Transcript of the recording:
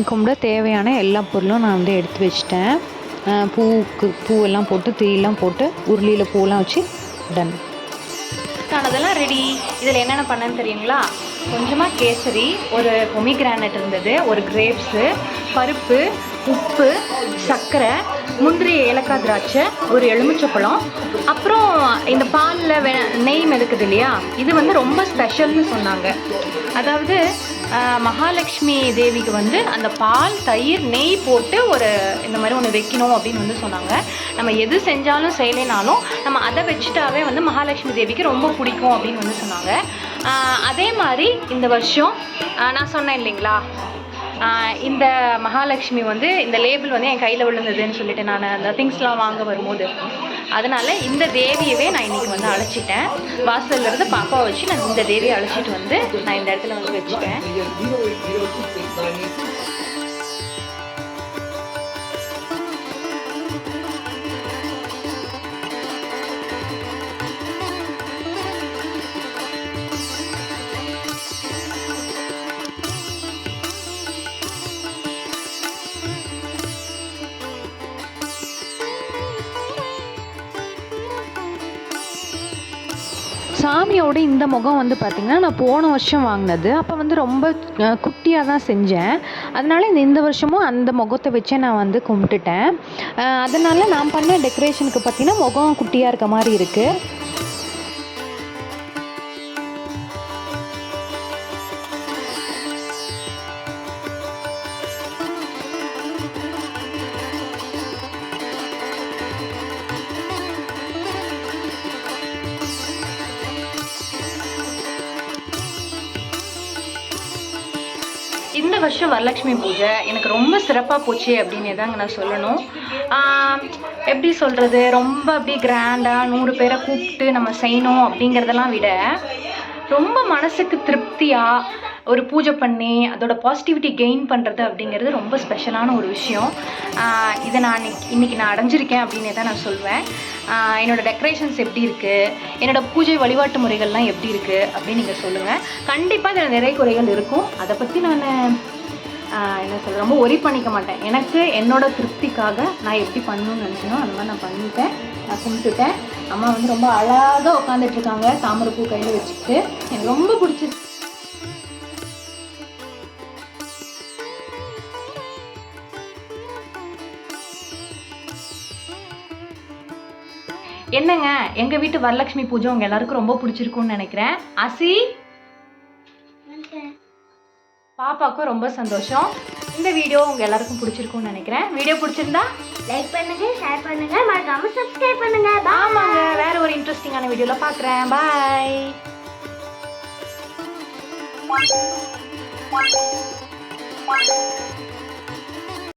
கும்பிட தேவையான எல்லா பொருளும் நான் வந்து எடுத்து வச்சிட்டேன். பூவெல்லாம் போட்டு திரியெல்லாம் போட்டு உருளியில் பூவெல்லாம் வச்சு டன். அதெல்லாம் ரெடி. இதில் என்னென்ன பண்ணேன்னு தெரியுங்களா? கொஞ்சமாக கேசரி, ஒரு பொமிகிரானட் இருந்தது, ஒரு கிரேப்ஸு, பருப்பு, உப்பு, சர்க்கரை, முந்திரி, ஏலக்காய், திராட்சை, ஒரு எலுமிச்சப்பழம், அப்புறம் இந்த பாலில் நெய் மிதக்குது இல்லையா, இது வந்து ரொம்ப ஸ்பெஷல்னு சொன்னாங்க. அதாவது மகாலட்சுமி தேவிக்கு வந்து அந்த பால், தயிர், நெய் போட்டு ஒரு இந்த மாதிரி ஒன்று வைக்கணும் அப்படின்னு வந்து சொன்னாங்க. நம்ம எது செஞ்சாலும் செய்யலைனாலும் நம்ம அதை வச்சுட்டாவே வந்து மகாலட்சுமி தேவிக்கு ரொம்ப பிடிக்கும் அப்படின்னு வந்து சொன்னாங்க. அதே மாதிரி இந்த வருஷம் நான் சொன்னேன் இல்லைங்களா, இந்த மகாலட்சுமி வந்து இந்த லேபிள் வந்து என் கையில் விழுந்ததுன்னு சொல்லிட்டு நான் அந்த திங்ஸ்லாம் வாங்க வரும்போது, அதனால் இந்த தேவியவே நான் இன்றைக்கி வந்து அழைச்சிட்டேன். வாசல்லேருந்து பாப்பாவை வச்சு நான் இந்த தேவியை அழைச்சிட்டு வந்து நான் இந்த இடத்துல வந்து வச்சுட்டேன். சாமியோட இந்த முகம் வந்து பார்த்திங்கன்னா நான் போன வருஷம் வாங்கினது. அப்போ வந்து ரொம்ப குட்டியாக தான் செஞ்சேன். அதனால் இந்த வருஷமும் அந்த முகத்தை வச்சே நான் வந்து கும்பிட்டுட்டேன். அதனால் நான் பண்ண டெக்கரேஷனுக்கு பார்த்திங்கன்னா முகம் குட்டியாக இருக்க மாதிரி இருக்குது. இந்த வருஷம் வரலட்சுமி பூஜை எனக்கு ரொம்ப சிறப்பாக போச்சு அப்படின்னு தாங்க நான் சொல்லணும். எப்படி சொல்கிறது, ரொம்ப அப்படி கிராண்டாக 100 பேரை கூப்பிட்டு நம்ம செய்யணும் அப்படிங்கிறதெல்லாம் விட ரொம்ப மனசுக்கு திருப்தியாக ஒரு பூஜை பண்ணி அதோட பாசிட்டிவிட்டி கெயின் பண்ணுறது அப்படிங்கிறது ரொம்ப ஸ்பெஷலான ஒரு விஷயம். இதை நான் இன்றைக்கி நான் அடைஞ்சிருக்கேன் அப்படின்னே தான் நான் சொல்வேன். என்னோடய டெக்கரேஷன்ஸ் எப்படி இருக்குது, என்னோடய பூஜை வழிபாட்டு முறைகள்லாம் எப்படி இருக்குது அப்படின்னு நீங்கள் சொல்லுங்கள். கண்டிப்பாக இதில் நிறைய குறைகள் இருக்கும். அதை பற்றி நான் என்ன சொல்கிறேன், ரொம்ப ஒரி பண்ணிக்க மாட்டேன். எனக்கு என்னோட திருப்திக்காக நான் எப்படி பண்ணணும்னு நினச்சனோ அந்த மாதிரி நான் பண்ணிட்டேன். நான் கும்பிட்டுட்டேன். அம்மா வந்து ரொம்ப அழகாக உட்காந்துட்ருக்காங்க தாமரை பூ கையில் வச்சுக்கிட்டு. எனக்கு ரொம்ப பிடிச்சிருக்கு. என்னங்க, எங்கள் வீட்டு வரலட்சுமி பூஜை உங்கள் எல்லாருக்கும் ரொம்ப பிடிச்சிருக்குன்னு நினைக்கிறேன். ஆசி பாப்பாவுக்கும் ரொம்ப சந்தோஷம். இந்த வீடியோ உங்கள் எல்லாருக்கும் பிடிச்சிருக்குன்னு நினைக்கிறேன். வீடியோ பிடிச்சிருந்தா லைக் பண்ணுங்க, ஷேர் பண்ணுங்க, மறக்காம சப்ஸ்கிரைப் பண்ணுங்க. ஆமாங்க, வேற ஒரு இன்ட்ரெஸ்டிங்கான வீடியோல பார்க்குறேன். பாய்.